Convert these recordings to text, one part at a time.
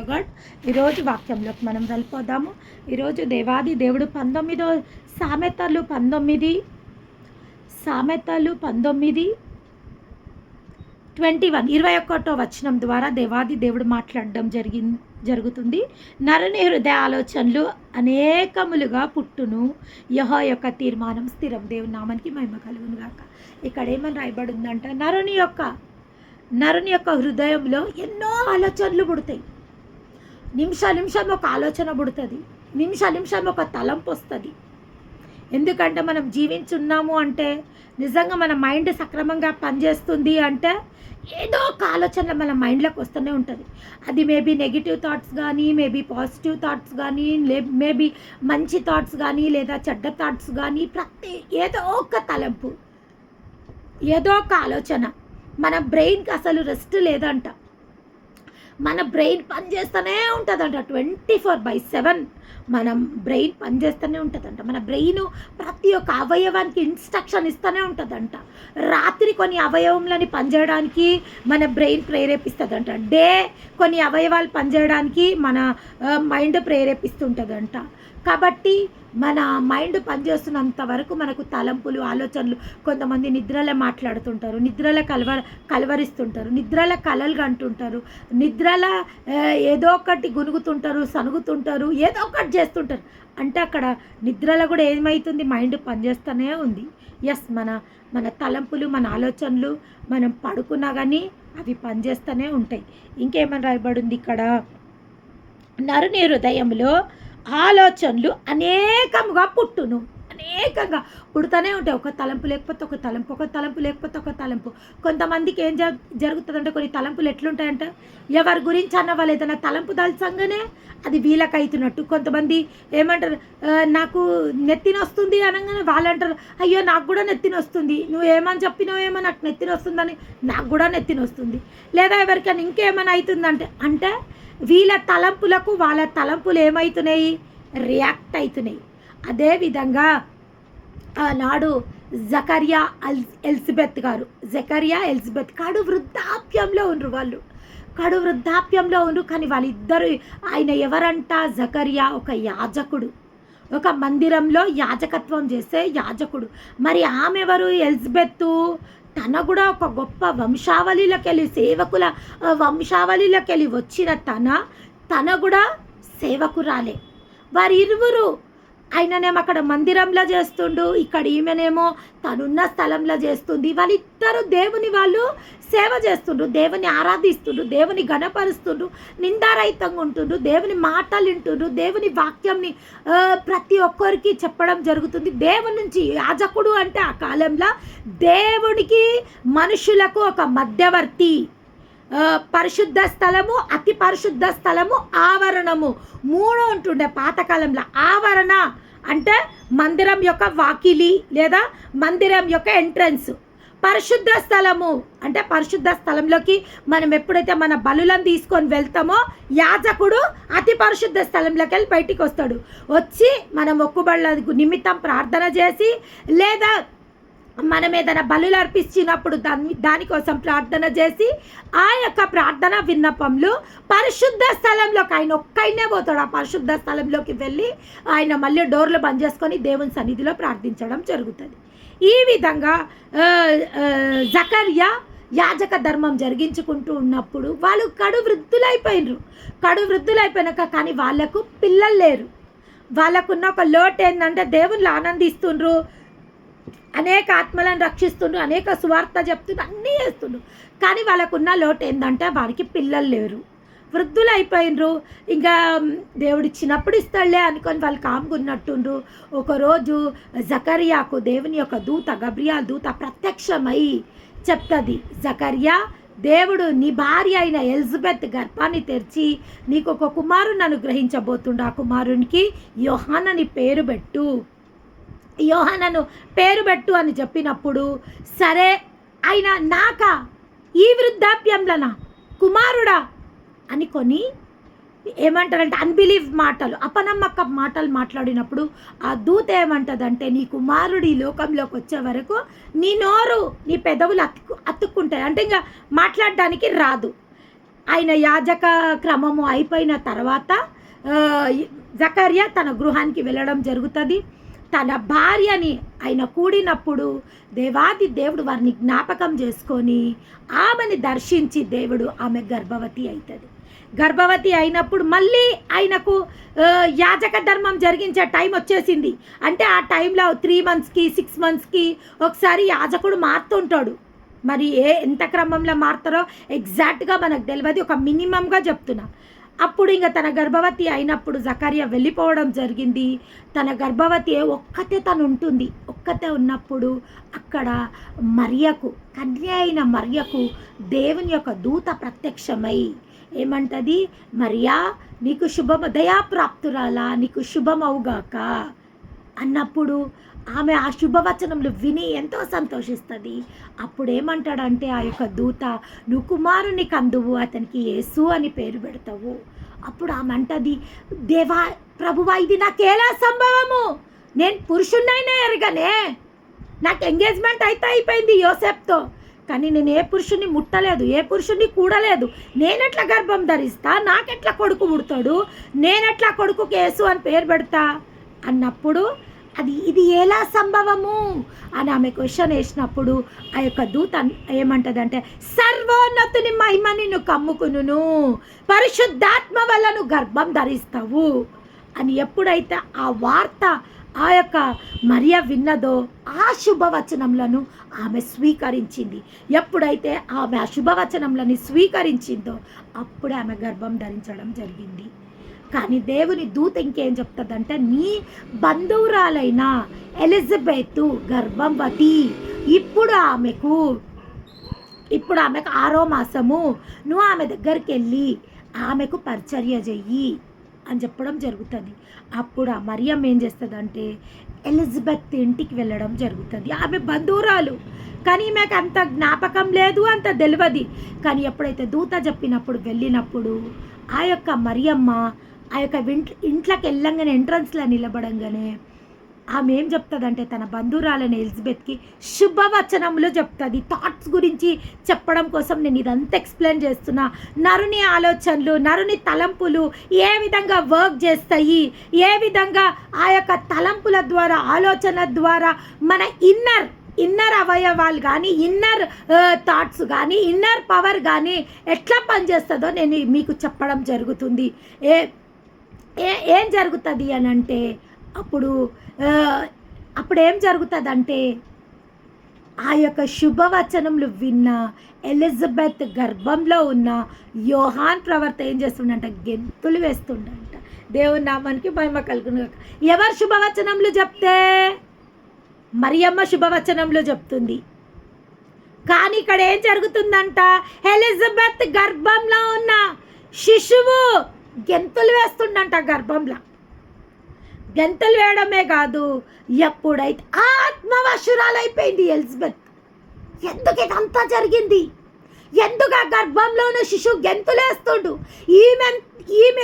God ఈరోజు వాక్యంలోకి మనం వెళ్ళిపోదాము. ఈరోజు దేవాది దేవుడు 19 సామెతలు 19 21 వచనం ద్వారా దేవాది దేవుడు మాట్లాడడం జరుగుతుంది. నరుని హృదయ ఆలోచనలు అనేకములుగా పుట్టును, యెహోవా యొక్క తీర్మానం స్థిరం. దేవుని నామానికి మహిమ కలుగును గాక. ఇక్కడ ఏమని రాయబడి ఉందంట, నరుని యొక్క హృదయంలో ఎన్నో ఆలోచనలు పుడతాయి. నిమిషం ఒక ఆలోచన పుడుతుంది, నిమిషం ఒక తలంపు వస్తుంది. ఎందుకంటే మనం జీవించున్నాము అంటే, నిజంగా మన మైండ్ సక్రమంగా పనిచేస్తుంది అంటే ఏదో ఒక ఆలోచన మన మైండ్లోకి వస్తూనే ఉంటుంది. అది మేబీ నెగిటివ్ థాట్స్ కానీ, మేబీ పాజిటివ్ థాట్స్ కానీ, మేబీ మంచి థాట్స్ కానీ, లేదా చెడ్డ థాట్స్ కానీ, ఏదో ఒక తలంపు, ఏదో ఒక ఆలోచన. మన బ్రెయిన్కి అసలు రెస్ట్ లేదంట. మన బ్రెయిన్ పనిచేస్తూనే ఉంటుందంట. 24/7 మనం బ్రెయిన్ పనిచేస్తూనే ఉంటుందంట. మన బ్రెయిన్ ప్రతి ఒక్క అవయవానికి ఇన్స్ట్రక్షన్ ఇస్తూనే ఉంటుందంట. రాత్రి కొన్ని అవయవములని పనిచేయడానికి మన బ్రెయిన్ ప్రేరేపిస్తుందంట. డే కొన్ని అవయవాలు పనిచేయడానికి మన మైండ్ ప్రేరేపిస్తుంటుందంట. కాబట్టి మన మైండ్ పనిచేస్తున్నంత వరకు మనకు తలంపులు, ఆలోచనలు. కొంతమంది నిద్రలో మాట్లాడుతుంటారు, నిద్రలో కలవరిస్తుంటారు, నిద్రలో కలలు అంటుంటారు, నిద్రలో ఏదో ఒకటి గునుగుతుంటారు, సనుగుతుంటారు, ఏదో ఒకటి చేస్తుంటారు. అంటే అక్కడ నిద్రలో కూడా ఏమవుతుంది, మైండ్ పనిచేస్తూనే ఉంది. ఎస్, మన తలంపులు, మన ఆలోచనలు మనం పడుకున్నా కానీ అవి పనిచేస్తూనే ఉంటాయి. ఇంకేమని రాయబడి ఉంది ఇక్కడ, నరుని హృదయంలో ఆలోచనలు అనేకంగా పుట్టును, అనేకంగా పుడుతూనే ఉంటాయి. ఒక తలంపు లేకపోతే ఒక తలంపు, ఒక తలంపు లేకపోతే ఒక తలంపు. కొంతమందికి ఏం జరుగుతుందంటే, కొన్ని తలంపులు ఎట్లుంటాయంటే, ఎవరి గురించి అన్న వాళ్ళు ఏదైనా తలంపు దాల్చంగానే అది వీళ్ళకైతున్నట్టు. కొంతమంది ఏమంటారు, నాకు నెత్తిన వస్తుంది అనగానే వాళ్ళు అంటారు, అయ్యో నాకు కూడా నెత్తిన వస్తుంది, నువ్వు ఏమని చెప్పినావేమో నాకు నెత్తిన వస్తుందని నాకు కూడా నెత్తిన వస్తుంది. లేదా ఎవరికైనా ఇంకేమైనా అవుతుందంటే వీళ్ళ తలంపులకు వాళ్ళ తలంపులు ఏమవుతున్నాయి, రియాక్ట్ అవుతున్నాయి. అదేవిధంగా ఆనాడు జకరియా ఎలిజబెత్ కడు వృద్ధాప్యంలో ఉండ్రు. వాళ్ళు కడు వృద్ధాప్యంలో ఉండ్రు. కానీ వాళ్ళిద్దరు, ఆయన ఎవరంట, జకరియా ఒక యాజకుడు, ఒక మందిరంలో యాజకత్వం చేసే యాజకుడు. మరి ఆమె ఎవరు, ఎలిజబెత్. తన కూడా ఒక గొప్ప వంశావళిలోకెళ్ళి, సేవకుల వంశావళిలోకెళ్ళి వచ్చిన తన కూడా సేవకురాలే. వారిరువురు, ఆయననేమో అక్కడ మందిరంలో చేస్తుండు, ఇక్కడ ఈమెనేమో తనున్న స్థలంలో చేస్తుంది. వాళ్ళిద్దరూ వాళ్ళు సేవ చేస్తుండ్రు, దేవుని ఆరాధిస్తుండ్రు, దేవుని ఘనపరుస్తుండ్రు, నిందారహితంగా ఉంటుండ్రు, దేవుని మాటలు వింటుండ్రు, దేవుని వాక్యంని ప్రతి ఒక్కరికి చెప్పడం జరుగుతుంది. దేవుని నుంచి యాజకుడు అంటే ఆ కాలంలో దేవుడికి మనుషులకు ఒక మధ్యవర్తి. పరిశుద్ధ స్థలము, అతి పరిశుద్ధ స్థలము, ఆవరణము, 3 ఉంటుండే పాతకాలంలో. ఆవరణ అంటే మందిరం యొక్క వాకిలి లేదా మందిరం యొక్క ఎంట్రన్స్. పరిశుద్ధ స్థలము అంటే పరిశుద్ధ స్థలంలోకి మనం ఎప్పుడైతే మన బలులను తీసుకొని వెళ్తామో, యాజకుడు అతి పరిశుద్ధ స్థలంలోకి వెళ్ళి బయటికి వస్తాడు. వచ్చి మన మొక్కుబడుల నిమిత్తం ప్రార్థన చేసి, లేదా మనం ఏదైనా బలులు అర్పించినప్పుడు దానికోసం ప్రార్థన చేసి, ఆ యొక్క ప్రార్థన విన్నపంలో పరిశుద్ధ స్థలంలోకి ఆయన ఒక్కైనే పోతాడు. ఆ పరిశుద్ధ స్థలంలోకి వెళ్ళి ఆయన మళ్ళీ డోర్లు బంద్ చేసుకొని దేవుని సన్నిధిలో ప్రార్థించడం జరుగుతుంది. ఈ విధంగా జకరియా యాజక ధర్మం జరిగించుకుంటూ ఉన్నప్పుడు వాళ్ళు కడు వృద్ధులైపోయినాక కానీ వాళ్ళకు పిల్లలు లేరు. వాళ్ళకున్న ఒక లోటు ఏంటంటే, దేవుళ్ళు ఆనందిస్తుండ్రు, అనేక ఆత్మలను రక్షిస్తుండ్రు, అనేక సువార్త చెప్తుండ్రు, అన్నీ చేస్తుండ్రు. కానీ వాళ్ళకున్న లోటు ఏంటంటే వారికి పిల్లలు లేరు, వృద్ధులు అయిపోయినరు. ఇంకా దేవుడు ఇచ్చినప్పుడు ఇస్తాడులే అనుకొని వాళ్ళు కామ్గున్నట్టుండ్రు. ఒకరోజు జకరియాకు దేవుని యొక్క దూత, గబ్రియాల్ దూత ప్రత్యక్షమై చెప్తుంది, జకరియా, దేవుడు నీ భార్య అయిన ఎలిజబెత్ గర్భాన్ని తెరిచి నీకు ఒక కుమారుని అనుగ్రహించబోతుండు. ఆ కుమారునికి యోహానని పేరు పెట్టు అని చెప్పినప్పుడు, సరే ఆయన నాకా ఈ వృద్ధాప్యంలోనా కుమారుడా అనుకొని ఏమంటారంటే అన్బిలీవ్ మాటలు, అపనమ్మక మాటలు మాట్లాడినప్పుడు ఆ దూత ఏమంటుందంటే, నీ కుమారుడు ఈ లోకంలోకి వచ్చే వరకు నీ నోరు, నీ పెదవులు అతుక్కుంటాయి. అంటే ఇంకా మాట్లాడడానికి రాదు. ఆయన యాజక క్రమము అయిపోయిన తర్వాత జకర్యా తన గృహానికి వెళ్ళడం జరుగుతుంది. తన భార్యని ఆయన కూడినప్పుడు దేవాది దేవుడు వారిని జ్ఞాపకం చేసుకొని ఆమెని దర్శించి దేవుడు ఆమె గర్భవతి అవుతుంది. గర్భవతి అయినప్పుడు మళ్ళీ ఆయనకు యాజక ధర్మం జరిగించే టైం వచ్చేసింది. అంటే ఆ టైంలో 3 monthsకి 6 monthsకి ఒకసారి యాజకుడు మారుతుంటాడు. మరి ఎంత క్రమంలో మారుతారో ఎగ్జాక్ట్గా మనకు తెలియదు, ఒక మినిమంగా చెప్తున్నా. అప్పుడు ఇంకా తన గర్భవతి అయినప్పుడు జకర్యా వెళ్ళిపోవడం జరిగింది. తన గర్భవతి ఒక్కతే తను ఉంటుంది. ఒక్కతే ఉన్నప్పుడు అక్కడ మరియకు, కన్య అయిన మరియకు దేవుని యొక్క దూత ప్రత్యక్షమై ఏమంటది, మరియా నీకు శుభము, దయాప్రాప్తురాలా నీకు శుభమవుగాక అన్నప్పుడు ఆమె ఆ శుభవచనములు విని ఎంతో సంతోషిస్తుంది. అప్పుడు ఏమంటాడంటే ఆ యొక్క దూత, నువ్వు కుమారుని కందువు, అతనికి యేసు అని పేరు పెడతావు. అప్పుడు ఆమె అంటది, దేవా ప్రభువా ఇది నాకేలా సంభవము, నేను పురుషున్నైనా ఎరగనే, నాకు ఎంగేజ్మెంట్ అయితే అయిపోయింది యోసేపుతో, కానీ నేను ఏ పురుషుని ముట్టలేదు, ఏ పురుషుని కూడలేదు, నేనెట్లా గర్భం ధరిస్తా, నాకెట్లా కొడుకు పుడతాడు, నేనెట్లా కొడుకుకి యేసు అని పేరు పెడతా అన్నప్పుడు ఇది ఎలా సంభవము అని ఆమె క్వశ్చన్ వేసినప్పుడు ఆ యొక్క దూత ఏమంటదంటే, సర్వోన్నతుని మహిమ నిన్ను కమ్ముకును, పరిశుద్ధాత్మ వల్ల నువ్వు గర్భం ధరిస్తావు అని ఎప్పుడైతే ఆ వార్త ఆ యొక్క మరియ విన్నదో ఆ శుభవచనములను ఆమె స్వీకరించింది. ఎప్పుడైతే ఆమె ఆ శుభవచనములను స్వీకరించిందో అప్పుడే ఆమె గర్భం ధరించడం జరిగింది. కానీ దేవుని దూత ఇంకేం చెప్తుందంటే, నీ బంధువురాలైన ఎలిజబెత్ గర్భవతి, ఇప్పుడు ఆమెకు 6వ మాసము, నువ్వు ఆమె దగ్గరికి వెళ్ళి ఆమెకు పరిచర్య చెయ్యి అని చెప్పడం జరుగుతుంది. అప్పుడు ఆ మరియం ఏం చేస్తుందంటే ఎలిజబెత్ ఇంటికి వెళ్ళడం జరుగుతుంది. ఆమె బంధువురాలు, కానీ ఈమెకు అంత జ్ఞాపకం లేదు, అంత తెలియదు. కానీ ఎప్పుడైతే దూత చెప్పినప్పుడు వెళ్ళినప్పుడు ఆ యొక్క మరియమ్మ ఆ యొక్క ఇంట్లోకి వెళ్ళంగానే ఎంట్రన్స్లో నిలబడంగానే ఆమె ఏం చెప్తుందంటే తన బంధువురాలని ఎలిజబెత్కి శుభవచనములు చెప్తుంది. థాట్స్ గురించి చెప్పడం కోసం నేను ఇదంతా ఎక్స్ప్లెయిన్ చేస్తున్నా. నరుని ఆలోచనలు, నరుని తలంపులు ఏ విధంగా వర్క్ చేస్తాయి, ఏ విధంగా ఆ యొక్క తలంపుల ద్వారా, ఆలోచన ద్వారా మన ఇన్నర్ అవయవాలు కానీ, ఇన్నర్ థాట్స్ కానీ, ఇన్నర్ పవర్ కానీ ఎట్లా పనిచేస్తుందో నేను మీకు చెప్పడం జరుగుతుంది. ఏం జరుగుతుంది అని అంటే అప్పుడు ఏం జరుగుతుందంటే ఆ యొక్క శుభవచనములు విన్న ఎలిజబెత్ గర్భంలో ఉన్న యోహాన్ ప్రవర్త ఏం చేస్తుండంట, గెంతులు వేస్తుండంట. దేవుని నామానికి మహిమ కలుగును. ఎవరు శుభవచనములు చెప్తే? మరియమ్మ శుభవచనంలో చెప్తుంది. కానీ ఇక్కడ ఏం జరుగుతుందంట, ఎలిజబెత్ గర్భంలో ఉన్న శిశువు గెంతులు వేస్తుండంట. గర్భంలో గెంతులు వేయడమే కాదు, ఎప్పుడైతే ఆత్మవశురాలైపోయింది ఎలిజబెత్. ఎందుకు ఇదంతా జరిగింది? ఎందుకు ఆ గర్భంలో ఉన్న శిశువు గెంతులేస్తుండు? ఈమె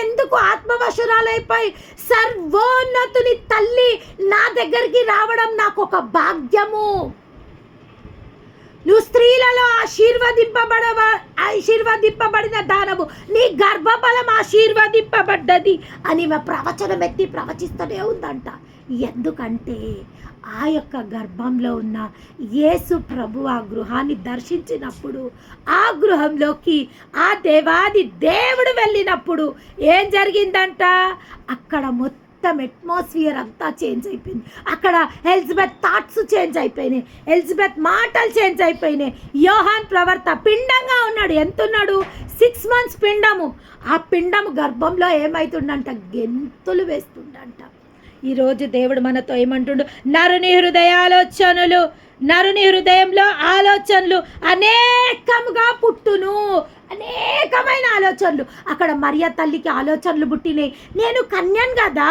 ఎందుకు ఆత్మవశురాలైపోయి సర్వోన్నతుని తల్లి నా దగ్గరికి రావడం నాకు ఒక భాగ్యము, నువ్వు స్త్రీలలో ఆశీర్వదింపబడిన దానము, నీ గర్భఫలం ఆశీర్వదింపబడ్డది అని ప్రవచనం ఎత్తి ప్రవచిస్తూనే ఉందంట. ఎందుకంటే ఆ యొక్క గర్భంలో ఉన్న యేసు ప్రభు ఆ గృహాన్ని దర్శించినప్పుడు, ఆ గృహంలోకి ఆ దేవాది దేవుడు వెళ్ళినప్పుడు ఏం జరిగిందంట, అక్కడ మొత్తం అట్మాస్ఫియర్ అంతా చేంజ్ అయిపోయింది. అక్కడ ఎలిజబెత్ థాట్స్ చేంజ్ అయిపోయినాయి, ఎలిజబెత్ మాటలు చేంజ్ అయిపోయినాయి. యోహాన్ ప్రవర్త పిండంగా ఉన్నాడు. ఎంత ఉన్నాడు? 6 months పిండము. ఆ పిండము గర్భంలో ఏమవుతుందంట, గెంతులు వేస్తుండంట. ఈరోజు దేవుడు మనతో ఏమంటుండు, నరుని హృదయంలో ఆలోచనలు అనేకముగా పుట్టును. అనేకమైన ఆలోచనలు. అక్కడ మరియ తల్లికి ఆలోచనలు పుట్టినాయి. నేను కన్యను కదా,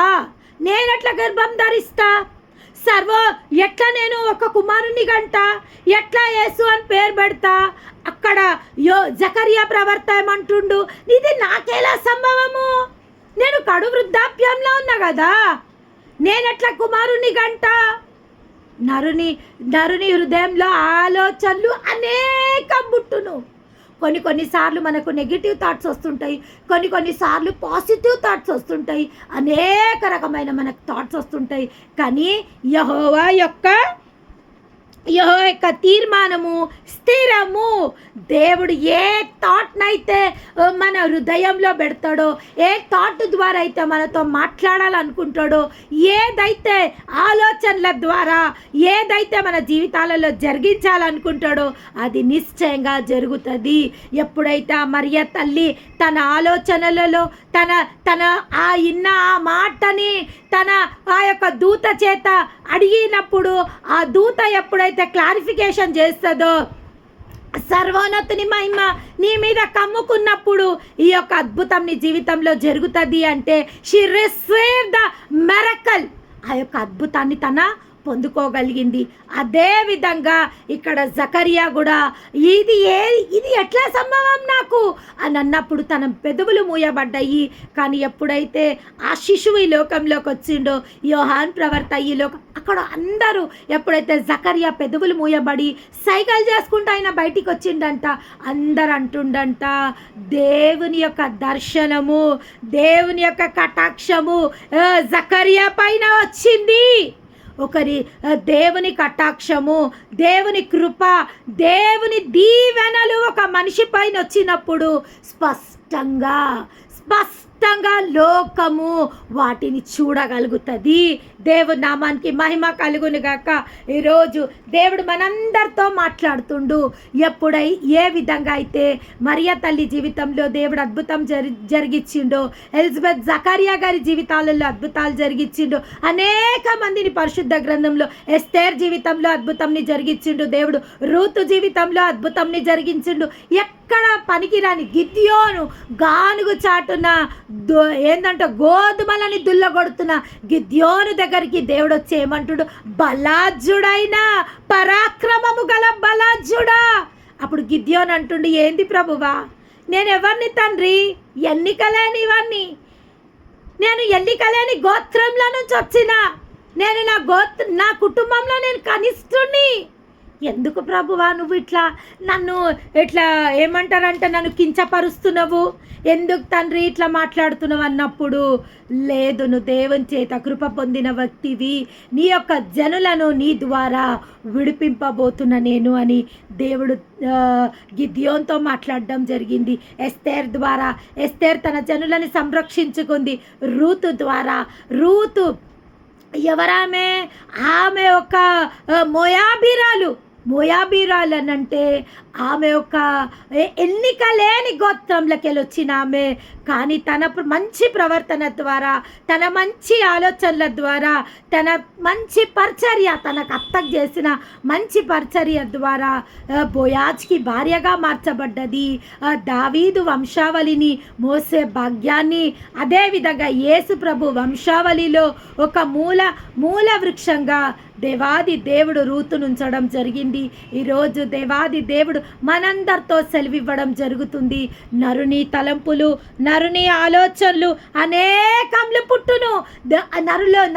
నేనెట్లా గర్భం ధరిస్తా, ఎట్లా నేను ఒక కుమారుని గంట, ఎట్లా యేసు అని పేరు పెడతా. అక్కడ జకర్యా ప్రవర్త ఏమంటుండు, ఇది నాకేలా సంభవము, నేను కడు వృద్ధాప్యంలో ఉన్నా కదా, నేనెట్లా కుమారుని గంట. నరుని హృదయంలో ఆలోచనలు అనేకం పుట్టును. కొన్నిసార్లు మనకు నెగిటివ్ థాట్స్ వస్తుంటాయి, కొన్నిసార్లు పాజిటివ్ థాట్స్ వస్తుంటాయి, అనేక రకమైన మనకు థాట్స్ వస్తుంటాయి. కానీ యెహోవా యొక్క తీర్మానము స్థిరము. దేవుడు ఏ థాట్నైతే మన హృదయంలో పెడతాడో, ఏ థాట్ ద్వారా అయితే మనతో మాట్లాడాలనుకుంటాడో, ఏదైతే ఆలోచనల ద్వారా ఏదైతే మన జీవితాలలో జరిగించాలనుకుంటాడో అది నిశ్చయంగా జరుగుతుంది. ఎప్పుడైతే ఆ మరియ తల్లి తన ఆలోచనలలో తన ఆ మాటని ఆ యొక్క దూత చేత అడిగినప్పుడు, ఆ దూత ఎప్పుడైతే క్లారిఫికేషన్ చేస్తుందో, సర్వోన్నతుని మహిమ నీ మీద కమ్ముకున్నప్పుడు ఈ యొక్క అద్భుతం నీ జీవితంలో జరుగుతుంది. అంటే షీ రిసీవ్ ద మిరకల్, ఆ యొక్క అద్భుతాన్ని తన పొందుకోగలిగింది. అదే విధంగా ఇక్కడ జకరియా కూడా ఇది ఎట్లా సంభవం నాకు అని అన్నప్పుడు తన పెదవులు మూయబడ్డాయి. కానీ ఎప్పుడైతే ఆ శిశువు ఈ లోకంలోకి వచ్చిండో, యోహాన్ ప్రవర్త ఈ అక్కడ అందరూ ఎప్పుడైతే జకరియా పెదవులు మూయబడి సైకిల్ చేసుకుంటూ ఆయన బయటికి వచ్చిండంట, అందరు అంటుండంట దేవుని యొక్క దర్శనము, దేవుని యొక్క కటాక్షము జకరియా పైన వచ్చింది. ఒకరి దేవుని కటాక్షము, దేవుని కృప, దేవుని దీవెనలు ఒక మనిషి పైన వచ్చినప్పుడు స్పష్టంగా లోకము వాటిని చూడగలుగుతుంది. దేవుని నామానికి మహిమ కలుగును గాక. ఈరోజు దేవుడు మనందరితో మాట్లాడుతుండు. ఏ విధంగా అయితే మరియ తల్లి జీవితంలో దేవుడు అద్భుతం జరిగించిండో, ఎలిజబెత్ జకరియా గారి జీవితాలలో అద్భుతాలు జరిగించిండు, అనేక మందిని పరిశుద్ధ గ్రంథంలో ఎస్తేర్ జీవితంలో అద్భుతంని జరిగించిండు దేవుడు, రూతు జీవితంలో అద్భుతంని జరిగించిండు. ఎక్కడ పనికిరాని గిద్యోను గానుగు చాటున ఏందంటే గోధుమలని దుల్లగొడుతున్న గిద్యోను దగ్గరికి దేవుడు వచ్చి ఏమంటుడు, బలాజ్జుడైన పరాక్రమము గల బలాజ్జుడా. అప్పుడు గిద్యోను అంటుండు, ఏంది ప్రభువా, నేను ఎవరిని తండ్రి, ఎన్నికలేనివన్నీ, నేను ఎన్నికలేని గోత్రంలో నుంచి వచ్చిన, నేను నా కుటుంబంలో నేను కనిష్ఠుణ్ణి, ఎందుకు ప్రభువా నువ్వు నన్ను ఏమంటారంటే నన్ను కించపరుస్తున్నావు, ఎందుకు తండ్రి ఇట్లా మాట్లాడుతున్నావు అన్నప్పుడు, లేదు నువ్వు దేవుని చేత కృప పొందిన వ్యక్తివి, నీ యొక్క జనులను నీ ద్వారా విడిపింపబోతున్నా నేను అని దేవుడు గిద్యోన్తో మాట్లాడడం జరిగింది. ఎస్తేర్ తన జనులని సంరక్షించుకుంది రూతు ద్వారా. రూతు ఎవరామె? ఆమె ఒక మోయాబీరాలు అని అంటే ఆమె ఒక ఎన్నిక లేని గోత్రంలోకి వచ్చిన ఆమె. కానీ తన మంచి ప్రవర్తన ద్వారా, తన మంచి ఆలోచనల ద్వారా, తన మంచి పరిచర్య, తనకు అత్తకు చేసిన మంచి పరిచర్య ద్వారా బోయాజ్కి భార్యగా మార్చబడ్డది. దావీదు వంశావళిని మోసే భాగ్యాన్ని, అదేవిధంగా యేసు ప్రభు వంశావళిలో ఒక మూల వృక్షంగా దేవాది దేవుడు రూతును ఉంచడం జరిగింది. ఈరోజు దేవాది దేవుడు మనందరితో సెలవివ్వడం జరుగుతుంది. నరుని తలంపులు, నరుని ఆలోచనలు అనేకములు పుట్టును.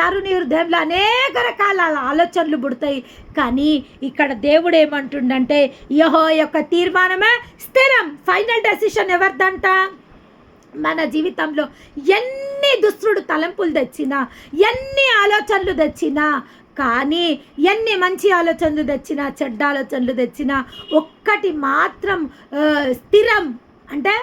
నరుని హృదయంలో అనేక రకాల ఆలోచనలు పుడతాయి. కానీ ఇక్కడ దేవుడు ఏమంటుండంటే, యెహోవా యొక్క తీర్మానమే స్థిరం. ఫైనల్ డెసిషన్ ఎవరిదంట? మన జీవితంలో ఎన్ని దుష్టుడు తలంపులు తెచ్చినా, ఎన్ని ఆలోచనలు తెచ్చినా, కానీ ఎన్ని మంచి ఆలోచనలు తెచ్చినా, చెడ్డ ఆలోచనలు తెచ్చినా, ఒక్కటి మాత్రం స్థిరం అంటే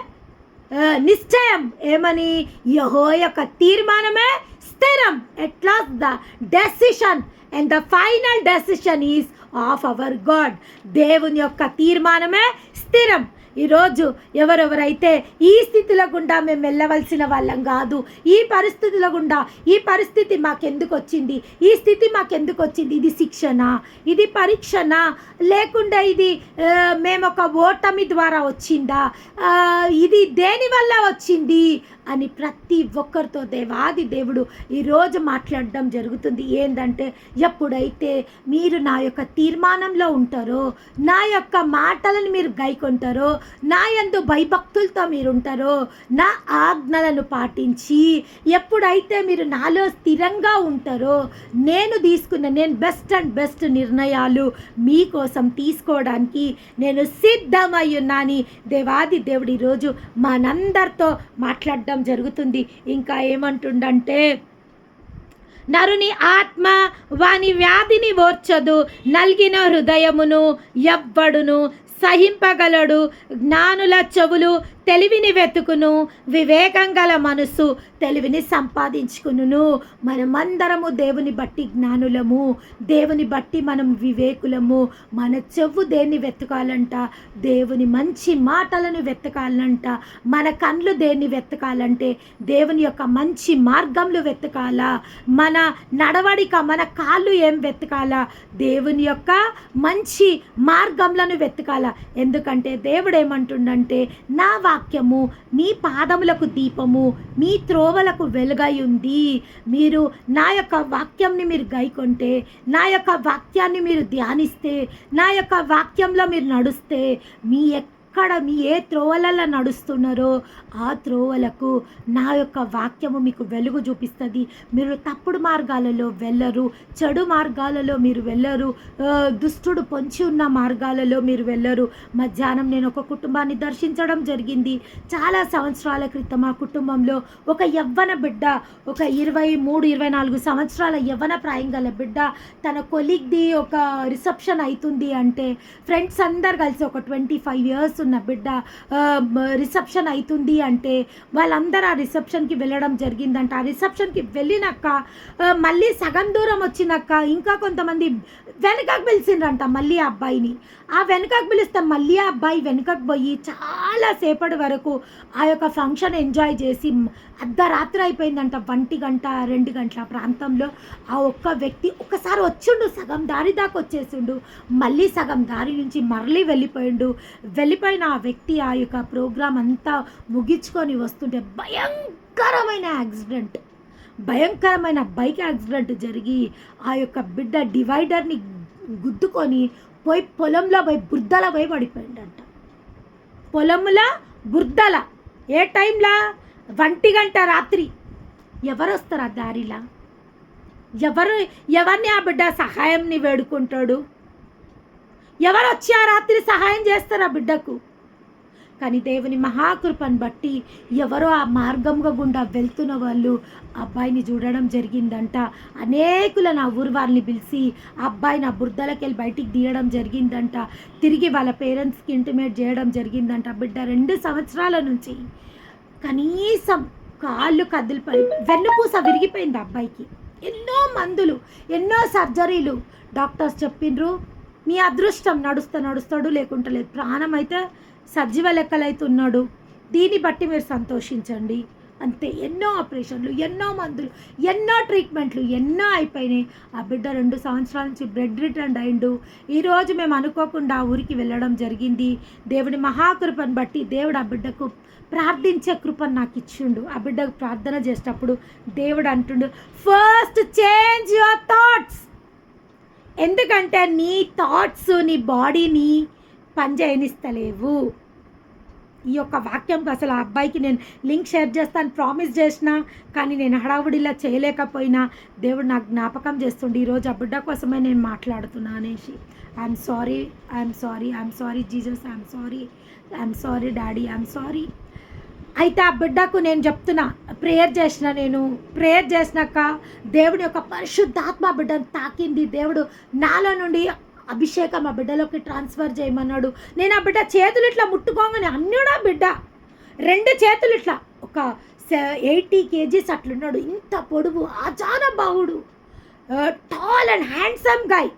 నిశ్చయం. ఏమని? యెహోవా యొక్క తీర్మానమే స్థిరం. At last the decision and the final decision is of our God. దేవుని యొక్క తీర్మానమే స్థిరం. ఈరోజు ఎవరెవరైతే ఈ స్థితిలో గుండా మేము వెళ్ళవలసిన వాళ్ళం కాదు, ఈ పరిస్థితుల గుండా, ఈ పరిస్థితి మాకెందుకు వచ్చింది, ఈ స్థితి మాకెందుకు వచ్చింది, ఇది శిక్షణ, ఇది పరీక్షణ, లేకుండా ఇది మేము ఒక ఓటమి ద్వారా వచ్చిందా, ఇది దేని వల్ల వచ్చింది అని ప్రతి ఒక్కరితో దేవాది దేవుడు ఈరోజు మాట్లాడడం జరుగుతుంది. ఏంటంటే ఎప్పుడైతే మీరు నా యొక్క తీర్మానంలో ఉంటారో, నా యొక్క మాటలను మీరు గైకొంటారో, నా యందు భయభక్తులతో మీరు ఉంటారో, నా ఆజ్ఞలను పాటించి ఎప్పుడైతే మీరు నాలో స్థిరంగా ఉంటారో, నేను బెస్ట్ అండ్ బెస్ట్ నిర్ణయాలు మీకోసం తీసుకోవడానికి నేను సిద్ధమై ఉన్నాని దేవాది దేవుడు ఈరోజు మనందరితో మాట్లాడడం జరుగుతుంది. ఇంకా ఏమంటుండంటే, నరుని ఆత్మ వాని వ్యాధిని ఓర్చదు, నలిగిన హృదయమును ఎవ్వడును సహింపగలడు. జ్ఞానుల చెవులు తెలివిని వెతుకును, వివేకం గల మనసు తెలివిని సంపాదించుకును. మనమందరము దేవుని బట్టి జ్ఞానులము, దేవుని బట్టి మనం వివేకులము. మన చెవు దేన్ని వెతకాలంట? దేవుని మంచి మాటలను వెతకాలంట. మన కళ్ళు దేన్ని వెతకాలంటే దేవుని యొక్క మంచి మార్గంలో వెతకాలా. మన నడవడిక, మన కాళ్ళు ఏం వెతకాలా? దేవుని యొక్క మంచి మార్గంలను వెతకాలా. ఎందుకంటే దేవుడు ఏమంటుండంటే, నా వాక్యము మీ పాదములకు దీపము, మీ త్రోవలకు వెలుగై ఉంది. మీరు నా యొక్క వాక్యంని మీరు గైకొంటే, నా యొక్క వాక్యాన్ని మీరు ధ్యానిస్తే, నా యొక్క వాక్యంలో మీరు నడుస్తే, మీ ఏ త్రోవలలో నడుస్తున్నారో ఆ త్రోవలకు నా యొక్క వాక్యము మీకు వెలుగు చూపిస్తుంది. మీరు తప్పుడు మార్గాలలో వెళ్ళరు, చెడు మార్గాలలో మీరు వెళ్ళరు, దుష్టుడు పొంచి ఉన్న మార్గాలలో మీరు వెళ్ళరు. మధ్యాహ్నం నేను ఒక కుటుంబాన్ని దర్శించడం జరిగింది. చాలా సంవత్సరాల క్రితం ఆ కుటుంబంలో ఒక యవ్వన బిడ్డ, ఒక 23-24 సంవత్సరాల యవ్వన ప్రాయం గల బిడ్డ, తన కొలీగ్ది ఒక రిసెప్షన్ అవుతుంది అంటే, ఫ్రెండ్స్ అందరు కలిసి ఒక 25 years ఉన్న బిడ్డ రిసెప్షన్ అవుతుంది అంటే వాళ్ళందరూ ఆ రిసెప్షన్కి వెళ్ళడం జరిగిందంట. ఆ రిసెప్షన్కి వెళ్ళినాక మళ్ళీ సగం దూరం వచ్చినాక ఇంకా కొంతమంది వెనకకు పిలిచిండ్రంట మళ్ళీ ఆ అబ్బాయిని. ఆ వెనకకు పిలిస్తే మళ్ళీ ఆ అబ్బాయి వెనకకు పోయి చాలాసేపటి వరకు ఆ యొక్క ఫంక్షన్ ఎంజాయ్ చేసి అర్ధరాత్రి అయిపోయిందంట. 1 గంట 2 గంటల ప్రాంతంలో ఆ ఒక్క వ్యక్తి ఒకసారి వచ్చిండు, సగం దారి దాకా వచ్చేసిండు, మళ్ళీ సగం దారి నుంచి మరలి వెళ్ళిపోయిన ఆ వ్యక్తి ఆ యొక్క ప్రోగ్రాం అంతా ముగించుకొని వస్తుంటే భయంకరమైన బైక్ యాక్సిడెంట్ జరిగి ఆ యొక్క బిడ్డ డివైడర్ని గుద్దుకొని పొలంలో బురదలో పడిపోయిందంట. పొలంలో బురదల ఏ టైంలో? 1 గంట రాత్రి. ఎవరు వస్తారు ఆ దారిలా? ఎవరిని ఆ బిడ్డ సహాయంని వేడుకుంటాడు? ఎవరు వచ్చి ఆ రాత్రి సహాయం చేస్తారు ఆ బిడ్డకు? కానీ దేవుని మహాకృపను బట్టి ఎవరో ఆ మార్గంగా గుండా వెళ్తున్న వాళ్ళు అబ్బాయిని చూడడం జరిగిందంట. అనేకులను ఆ ఊరు వారిని పిలిచి ఆ అబ్బాయిని ఆ బురదలకి వెళ్ళి బయటికి తీయడం జరిగిందంట. తిరిగి వాళ్ళ పేరెంట్స్కి ఇంటిమేట్ చేయడం జరిగిందంట. బిడ్డ 2 సంవత్సరాల నుంచి కనీసం కాళ్ళు కదిలిపోయి వెన్నుపూస విరిగిపోయింది అబ్బాయికి. ఎన్నో మందులు, ఎన్నో సర్జరీలు. డాక్టర్స్ చెప్పిండ్రు, మీ అదృష్టం, నడుస్తాడు లేకుంటే లేదు, ప్రాణం అయితే సజీవ లెక్కలైతే ఉన్నాడు, దీన్ని బట్టి మీరు సంతోషించండి అంతే. ఎన్నో ఆపరేషన్లు, ఎన్నో మందులు, ఎన్నో ట్రీట్మెంట్లు ఎన్నో అయిపోయినాయి. ఆ బిడ్డ 2 సంవత్సరాల నుంచి బెడ్ రిటర్న్ అయిండు. ఈరోజు మేము అనుకోకుండా ఆ ఊరికి వెళ్ళడం జరిగింది. దేవుడి మహాకృపను బట్టి దేవుడు ఆ బిడ్డకు ప్రార్థించే కృపను నాకు ఇచ్చిండు. ఆ బిడ్డకు ప్రార్థన చేసేటప్పుడు దేవుడు అంటుండు, ఫస్ట్ చేంజ్ యువర్ థాట్స్. ఎందుకంటే నీ థాట్స్ నీ బాడీని పనిచేయనిస్తలేవు. ఈ యొక్క వాక్యంకి అసలు ఆ అబ్బాయికి నేను లింక్ షేర్ చేస్తాను ప్రామిస్ చేసిన, కానీ నేను హడావుడిలా చేయలేకపోయినా దేవుడు నాకు జ్ఞాపకం చేస్తుండే ఈరోజు ఆ బిడ్డ కోసమే నేను మాట్లాడుతున్నా అనేసి. I'm sorry Jesus, I'm sorry daddy, I'm sorry. అయితే ఆ బిడ్డకు నేను చెప్తున్నా, ప్రేయర్ చేసినాక దేవుడి యొక్క పరిశుద్ధాత్మ బిడ్డను తాకింది. దేవుడు నాలో నుండి అభిషేకం ఆ బిడ్డలోకి ట్రాన్స్ఫర్ చేయమన్నాడు. నేను ఆ బిడ్డ చేతులు ఇట్లా ముట్టుకోగానే అన్యుడా బిడ్డ 2 చేతులు ఇట్లా ఒక 80 kgs అట్లున్నాడు. ఇంత పొడుగు, ఆచార బావుడు, tall and handsome guy.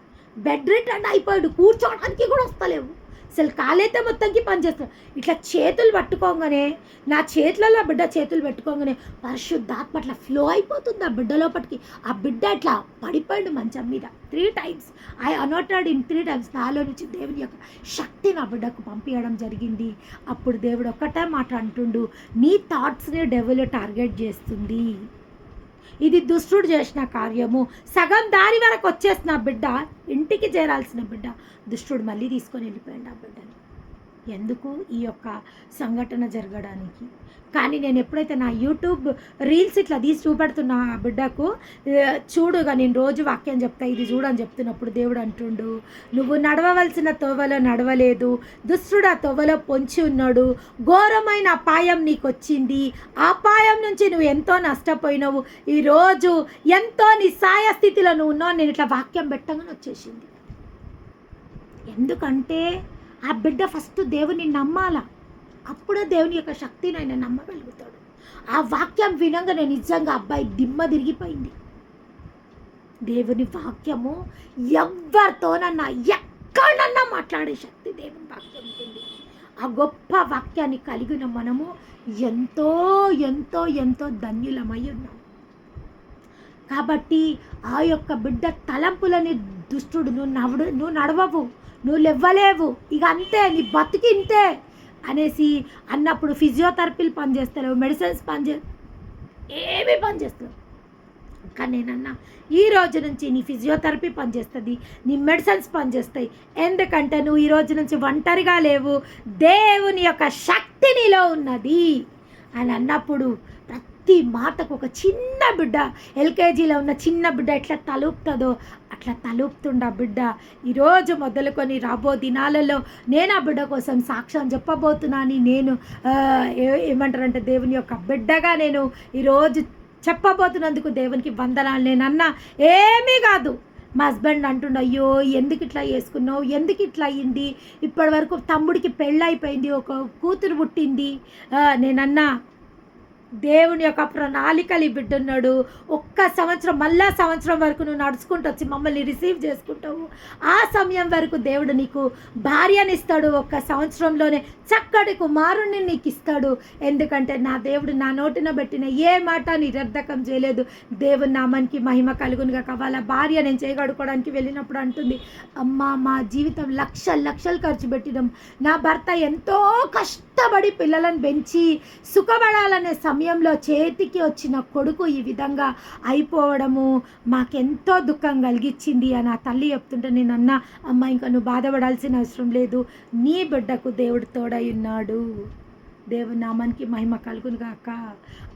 Bedridden అయిపోయాడు, కూర్చోవడానికి కూడా వస్తలేవు, అసలు కాలైతే మొత్తంకి పనిచేస్తాడు. ఇట్లా చేతులు పట్టుకోగానే, నా చేతులలో ఆ బిడ్డ చేతులు పెట్టుకోగానే పరిశుద్ధాత్మ అట్లా ఫ్లో అయిపోతుంది ఆ బిడ్డ లోపలికి. ఆ బిడ్డ అట్లా పడిపోయాడు మంచం మీద 3 times. I annotated in 3 times. నాలో నుంచి దేవుని యొక్క శక్తి నా బిడ్డకు పంపించడం జరిగింది. అప్పుడు దేవుడు ఒక్కటే మాట అంటుండు, నీ థాట్స్ని డెవల్ టార్గెట్ చేస్తుంది. ఇది దుష్టుడు చేసిన కార్యము. సగం దారి వరకు వచ్చేసిన బిడ్డ, ఇంటికి చేరాల్సిన బిడ్డ, దుష్టుడు మళ్ళీ తీసుకొని వెళ్ళిపోయాడు ఆ బిడ్డని. ఎందుకు? ఈ యొక్క సంఘటన జరగడానికి. కానీ నేను ఎప్పుడైతే నా యూట్యూబ్ రీల్స్ ఇట్లా తీసి చూపెడుతున్నా ఆ బిడ్డకు, చూడుగా నేను రోజు వాక్యం చెప్తా, ఇది చూడని చెప్తున్నప్పుడు దేవుడు అంటుండు, నువ్వు నడవవలసిన తోవలో నడవలేదు, దుష్టుడు ఆ తోవలో పొంచి ఉన్నాడు, ఘోరమైన అపాయం నీకు వచ్చింది, ఆ అపాయం నుంచి నువ్వు ఎంతో నష్టపోయినావు, ఈరోజు ఎంతో నిస్సాయ స్థితిలో నువ్వు ఉన్నావు. నేను ఇట్లా వాక్యం పెట్టగానే వచ్చేసింది. ఎందుకంటే ఆ బిడ్డ ఫస్ట్ దేవుని నమ్మాల, అప్పుడే దేవుని యొక్క శక్తిని ఆయన నమ్మగలుగుతాడు. ఆ వాక్యం వినంగానే నిజంగా అబ్బాయి దిమ్మ తిరిగిపోయింది. దేవుని వాక్యము ఎవరితోనన్నా ఎక్కడన్నా మాట్లాడే శక్తి దేవుని వాక్యం ఉంటుంది. ఆ గొప్ప వాక్యాన్ని కలిగిన మనము ఎంతో ఎంతో ఎంతో ధన్యులమై ఉన్నాం. కాబట్టి ఆ యొక్క బిడ్డ తలంపులని దుష్టుడు, నువ్వు నడవవు, నువ్వు లేవలేవు, ఇక అంతే, నీ బతికి ఇంతే అనేసి అన్నప్పుడు ఫిజియోథెరపీలు పనిచేస్తలేవు, మెడిసిన్స్ ఏమీ పనిచేస్తలేవు. కానీ నేనన్నా ఈ రోజు నుంచి నీ ఫిజియోథెరపీ పనిచేస్తుంది, నీ మెడిసిన్స్ పనిచేస్తాయి. ఎందుకంటే నువ్వు ఈ రోజు నుంచి ఒంటరిగా లేవు, దేవుని యొక్క శక్తి నీలో ఉన్నది అని అన్నప్పుడు ప్రతి మాటకు ఒక చిన్న బిడ్డ, ఎల్కేజీలో ఉన్న చిన్న బిడ్డ ఎట్లా తలుపుతుందో అట్లా తలుపుతుండ బిడ్డ. ఈరోజు మొదలుకొని రాబో దినాలలో నేను ఆ బిడ్డ కోసం సాక్ష్యం చెప్పబోతున్నాను. నేను ఏమంటారంటే దేవుని యొక్క బిడ్డగా నేను ఈరోజు చెప్పబోతున్నందుకు దేవునికి వందనాలు. నేనన్నా ఏమీ కాదు. మా హస్బెండ్ అంటుండ, అయ్యో ఎందుకు ఇట్లా చేసుకున్నావు, ఎందుకు ఇట్లా అయ్యింది, ఇప్పటి వరకు తమ్ముడికి పెళ్ళైపోయింది, ఒక కూతురు పుట్టింది. నేనన్నా దేవుని యొక్క ప్రణాళికలు ఈ బిడ్డ ఉన్నాడు. ఒక్క సంవత్సరం, మళ్ళా సంవత్సరం వరకు నువ్వు నడుచుకుంటూ వచ్చి మమ్మల్ని రిసీవ్ చేసుకుంటావు. ఆ సమయం వరకు దేవుడు నీకు భార్యనిస్తాడు. ఒక్క సంవత్సరంలోనే చక్కటి కుమారుణ్ణి నీకు ఇస్తాడు. ఎందుకంటే నా దేవుడు నా నోటిన పెట్టిన ఏ మాట నిరర్ధకం చేయలేదు. దేవుని నామానికి మహిమ కలుగునుగా. వాళ్ళ భార్య నేను చేయగడుకోవడానికి వెళ్ళినప్పుడు అంటుంది, అమ్మ మా జీవితం లక్షలు ఖర్చు పెట్టినాం, నా భర్త ఎంతో కష్టపడి పిల్లలను పెంచి సుఖపడాలనే సమయంలో చేతికి వచ్చిన కొడుకు ఈ విధంగా అయిపోవడము మాకెంతో దుఃఖం కలిగించింది అని ఆ తల్లి చెప్తుంటే నేను అన్నా, అమ్మ ఇంకా నువ్వు బాధపడాల్సిన అవసరం లేదు, నీ బిడ్డకు దేవుడు తోడై ఉన్నాడు. దేవుని నామానికి మహిమ కలుగును గాక.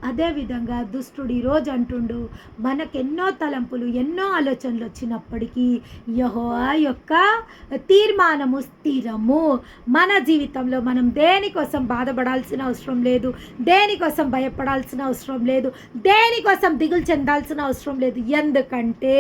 అదేవిధంగా దుష్టుడు ఈరోజు అంటుండు, మనకెన్నో తలంపులు ఎన్నో ఆలోచనలు వచ్చినప్పటికీ యెహోవా యొక్క తీర్మానము స్థిరము. మన జీవితంలో మనం దేనికోసం బాధపడాల్సిన అవసరం లేదు, దేనికోసం భయపడాల్సిన అవసరం లేదు, దేనికోసం దిగులు చెందాల్సిన అవసరం లేదు. ఎందుకంటే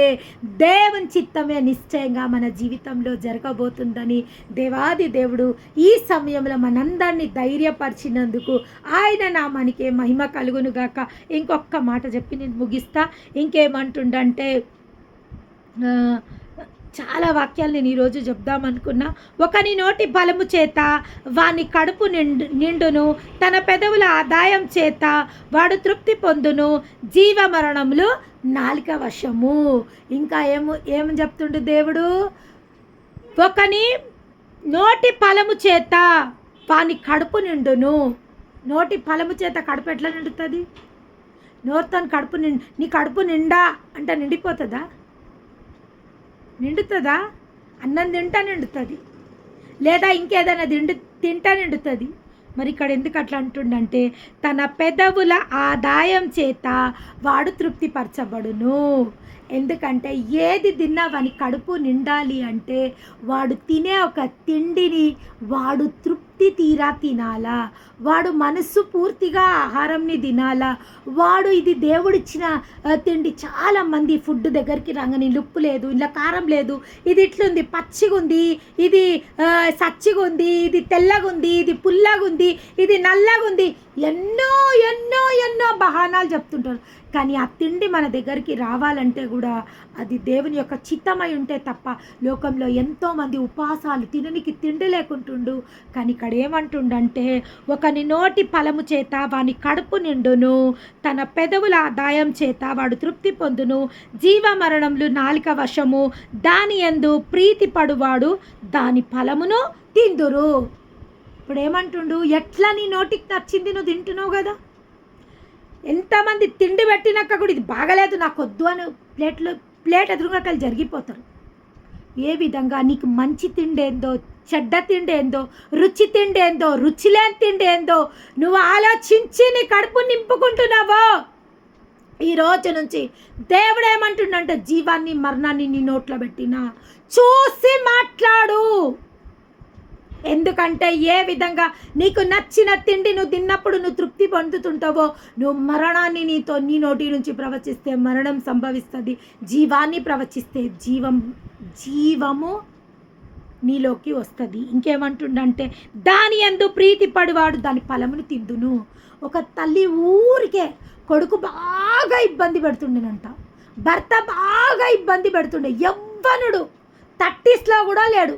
దేవుని చిత్తమే నిశ్చయంగా మన జీవితంలో జరగబోతుందని దేవాది దేవుడు ఈ సమయంలో మనందరినీ ధైర్యపరిచినందుకు ఆయన నామానికి మహిమ కలుగును గాక. ఇంకొక మాట చెప్పి నేను ముగిస్తా. ఇంకేమంటుండంటే, చాలా వాక్యాలు నేను ఈరోజు చెప్దామనుకున్నా. ఒకని నోటి బలము చేత వాని కడుపు నిండును, తన పెదవుల ఆదాయం చేత వాడు తృప్తి పొందును, జీవ మరణములు నాలుక వశము. ఇంకా ఏమని చెప్తుండు దేవుడు, ఒకని నోటి ఫలము చేత వాని కడుపు నిండును. నోటి ఫలము చేత కడుపు ఎట్లా నిండుతుంది? నోరుతో కడుపు నీ కడుపు నిండా అంటే నిండిపోతుందా? నిండుతుందా? అన్నం తింటా నిండుతుంది, లేదా ఇంకేదైనా తింటా నిండుతుంది. మరి ఇక్కడ ఎందుకు అట్లా అంటుండంటే, తన పెదవుల ఆదాయం చేత వాడు తృప్తిపరచబడును. ఎందుకంటే ఏది తిన్నా వాని కడుపు నిండాలి అంటే వాడు తినే ఒక తిండిని వాడు తృప్తి తీరా తినాలా, వాడు మనస్సు పూర్తిగా ఆహారంని తినాలా. వాడు ఇది దేవుడిచ్చిన తిండి. చాలామంది ఫుడ్ దగ్గరికి రాగానే ఉప్పు లేదు, ఇలా కారం లేదు, ఇది ఇట్లుంది, పచ్చిగుంది, ఇది సచ్చిగుంది, ఇది తెల్లగుంది, ఇది పుల్లగుంది, ఉంది, ఇది నల్లగా ఉంది, ఎన్నో ఎన్నో ఎన్నో బహానాలు చెప్తుంటారు. కానీ ఆ తిండి మన దగ్గరికి రావాలంటే కూడా అది దేవుని యొక్క చిత్తమై ఉంటే తప్ప. లోకంలో ఎంతోమంది ఉపవాసాలు తిననికి తిండి లేకుంటుండు. కానీ ఇక్కడ ఏమంటుండంటే, ఒకని నోటి ఫలము చేత వాని కడుపు నిండును, తన పెదవుల ఆదాయం చేత వాడు తృప్తి పొందును. జీవ మరణములు నాలిక వశము, దాని యందు ప్రీతి పడువాడు దాని ఫలమును తిందురు. ఇప్పుడు ఏమంటుండు, ఎట్లా నీ నోటికి నచ్చింది నువ్వు తింటున్నావు కదా. ఎంతమంది తిండి పెట్టినాక కూడా ఇది బాగలేదు నాకు వద్దు అని ప్లేట్ ఎదురుగా జరిగిపోతారు. ఏ విధంగా నీకు మంచి తిండి ఏందో, చెడ్డ తిండి ఏందో, రుచి తిండి ఏందో, రుచి లేని తిండి ఏందో నువ్వు ఆలోచించి నీ కడుపు నింపుకుంటున్నావో, ఈ రోజు నుంచి దేవుడు ఏమంటుండంటే, జీవాన్ని మరణాన్ని నీ నోట్లో పెట్టినా చూసి మాట్లాడు. ఎందుకంటే ఏ విధంగా నీకు నచ్చిన తిండి నువ్వు తిన్నప్పుడు నువ్వు తృప్తి పొందుతుంటావో, నువ్వు మరణాన్ని నీ నోటి నుంచి ప్రవచిస్తే మరణం సంభవిస్తుంది, జీవాన్ని ప్రవచిస్తే జీవము నీలోకి వస్తుంది. ఇంకేమంటుండంటే, దాని యందు ప్రీతి పడివాడు దాని ఫలమును తిందును. ఒక తల్లి ఊరికే కొడుకు బాగా ఇబ్బంది పెడుతుండేనంట, భర్త బాగా ఇబ్బంది పెడుతుండే, యవ్వనుడు 30sలో కూడా లేడు,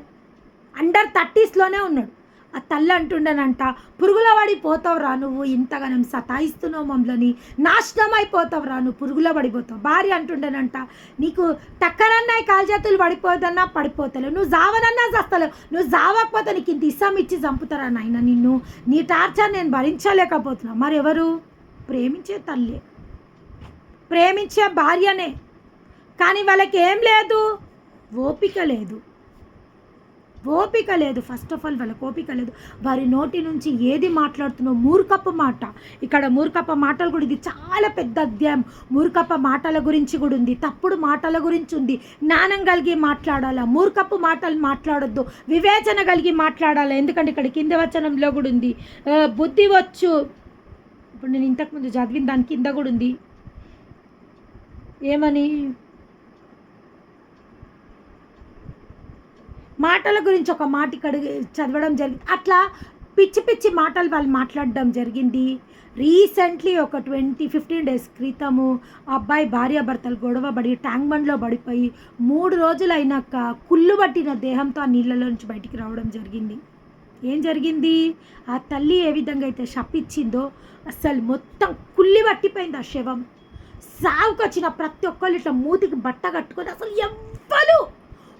అండర్ 30sలోనే ఉన్నాడు. ఆ తల్లి అంటుండేనంట, పురుగుల పడిపోతావురా నువ్వు, ఇంతగానం సతాయిస్తున్నావు మమ్మల్ని, నాశనం అయిపోతావురా నువ్వు, పురుగుల పడిపోతావు. భార్య అంటుండేనంట, నీకు టక్కరన్నా కాలు చేతులు పడిపోదన్నా పడిపోతలేవు, నువ్వు జావనన్నా చస్తలేవు, నువ్వు జావకపోతే నీకు ఇంత ఇసం ఇచ్చి చంపుతారా నాయన నిన్ను, నీ టార్చర్ నేను భరించలేకపోతున్నా. మరి ఎవరు? ప్రేమించే తల్లి, ప్రేమించే భార్యనే. కానీ వాళ్ళకి ఏం లేదు, ఓపిక లేదు. ఫస్ట్ ఆఫ్ ఆల్ వాళ్ళకి ఓపిక లేదు. వారి నోటి నుంచి ఏది మాట్లాడుతున్నావు, మూర్ఖపు మాట. ఇక్కడ మూర్ఖపు మాటలు కూడా, ఇది చాలా పెద్ద అధ్యాయం. మూర్ఖపు మాటల గురించి కూడా ఉంది, తప్పుడు మాటల గురించి ఉంది. జ్ఞానం కలిగి మాట్లాడాలా, మూర్ఖపు మాటలు మాట్లాడొద్దు, వివేచన కలిగి మాట్లాడాలా. ఎందుకంటే ఇక్కడ కింద వచనంలో కూడా ఉంది, బుద్ధి వచ్చు. ఇప్పుడు నేను ఇంతకుముందు చదివిన దాని కింద కూడా ఉంది, ఏమని, మాటల గురించి ఒక మాట ఇక్కడ చదవడం జరిగింది. అట్లా పిచ్చి పిచ్చి మాటలు వాళ్ళు మాట్లాడడం జరిగింది. రీసెంట్లీ ఒక 15 days క్రితము అబ్బాయి భార్యాభర్తలు గొడవపడి ట్యాంక్ బండ్లో పడిపోయి 3 రోజులు అయినాక కుళ్ళు పట్టిన దేహంతో ఆ నీళ్ళలో నుంచి బయటికి రావడం జరిగింది. ఏం జరిగింది? ఆ తల్లి ఏ విధంగా అయితే శపించిందో అసలు మొత్తం కుళ్ళి పట్టిపోయింది ఆ శవం. సావుకు వచ్చిన ప్రతి ఒక్కళ్ళు ఇట్లా మూతికి బట్ట కట్టుకొని అసలు ఎవ్వరు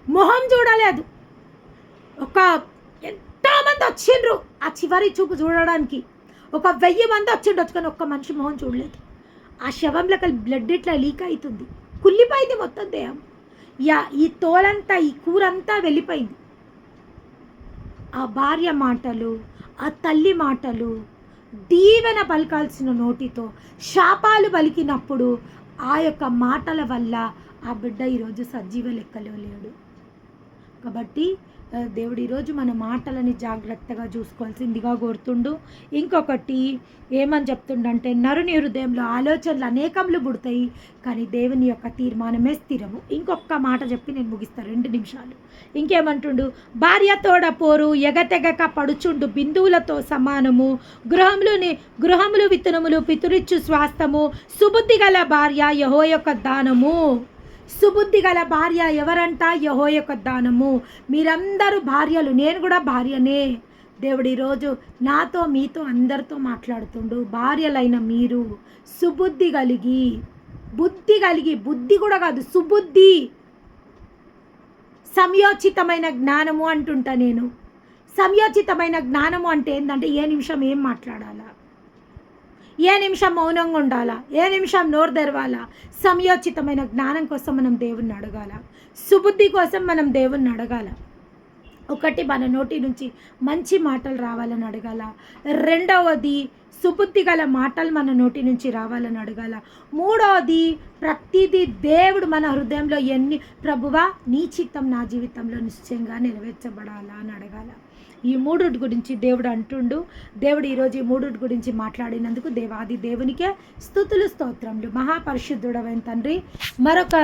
మొహం చూడలేదు. ఎంతోమంది వచ్చిండ్రు ఆ చివరి చూపు చూడడానికి, 1000 మంది వచ్చిండొచ్చు, కానీ ఒక్క మనిషి మొహం చూడలేదు. ఆ శవంలో బ్లడ్ ఇట్లా లీక్ అవుతుంది, కుళ్ళిపోయింది మొత్తం దేహం. ఈ తోలంతా, ఈ కూరంతా వెళ్ళిపోయింది. ఆ భార్య మాటలు, ఆ తల్లి మాటలు, దీవెన పలకాల్సిన నోటితో శాపాలు పలికినప్పుడు ఆ యొక్క మాటల వల్ల ఆ బిడ్డ ఈరోజు సజీవ లెక్కలో లేడు. కాబట్టి దేవుడు ఈరోజు మన మాటలని జాగ్రత్తగా చూసుకోవాల్సిందిగా కోరుతుండు. ఇంకొకటి ఏమని చెప్తుండంటే, నరుని హృదయంలో ఆలోచనలు అనేకములు పుడతాయి, కానీ దేవుని యొక్క తీర్మానమే స్థిరము. ఇంకొక మాట చెప్పి నేను ముగిస్తాను, 2 నిమిషాలు. ఇంకేమంటుండు, భార్యతోడ పోరు ఎగతెగక పడుచుండు బిందువులతో సమానము, గృహములు విత్తనములు పితురిచ్చు స్వాస్థము, సుబుద్ధి గల భార్య యెహోవా యొక్క దానము. సుబుద్ధి గల భార్య ఎవరంట? యెహోవా యొక్క దానము. మీరందరూ భార్యలు, నేను కూడా భార్యనే. దేవుడు ఈరోజు నాతో మీతో అందరితో మాట్లాడుతుండు. భార్యలైన మీరు సుబుద్ధి కలిగి, బుద్ధి కూడా కాదు, సుబుద్ధి, సంయోచితమైన జ్ఞానము అంటుంటా నేను. సంయోచితమైన జ్ఞానము అంటే ఏంటంటే, ఏ నిమిషం ఏం మాట్లాడాలా, ఏ నిమిషం మౌనంగా ఉండాలా, ఏ నిమిషం నోరు తెరవాలా. సంయోచితమైన జ్ఞానం కోసం మనం దేవుణ్ణి అడగాల, సుబుద్ధి కోసం మనం దేవుణ్ణి అడగాల. ఒకటి, మన నోటి నుంచి మంచి మాటలు రావాలని అడగాల. రెండవది, సుబుద్ధి గల మాటలు మన నోటి నుంచి రావాలని అడగాల. మూడవది, ప్రతిదీ దేవుడు మన హృదయంలో ప్రభువా నీ చిత్తం నా జీవితంలో నిశ్చయంగా నెరవేర్చబడాలా అని అడగాల. ఈ 3 గురించి దేవుడు అంటుండు. దేవుడు ఈరోజు ఈ 3 గురించి మాట్లాడినందుకు దేవాది దేవునికే స్తుతులు స్తోత్రములు. మహాపరిశుద్ధుడవైన తండ్రి, మరొక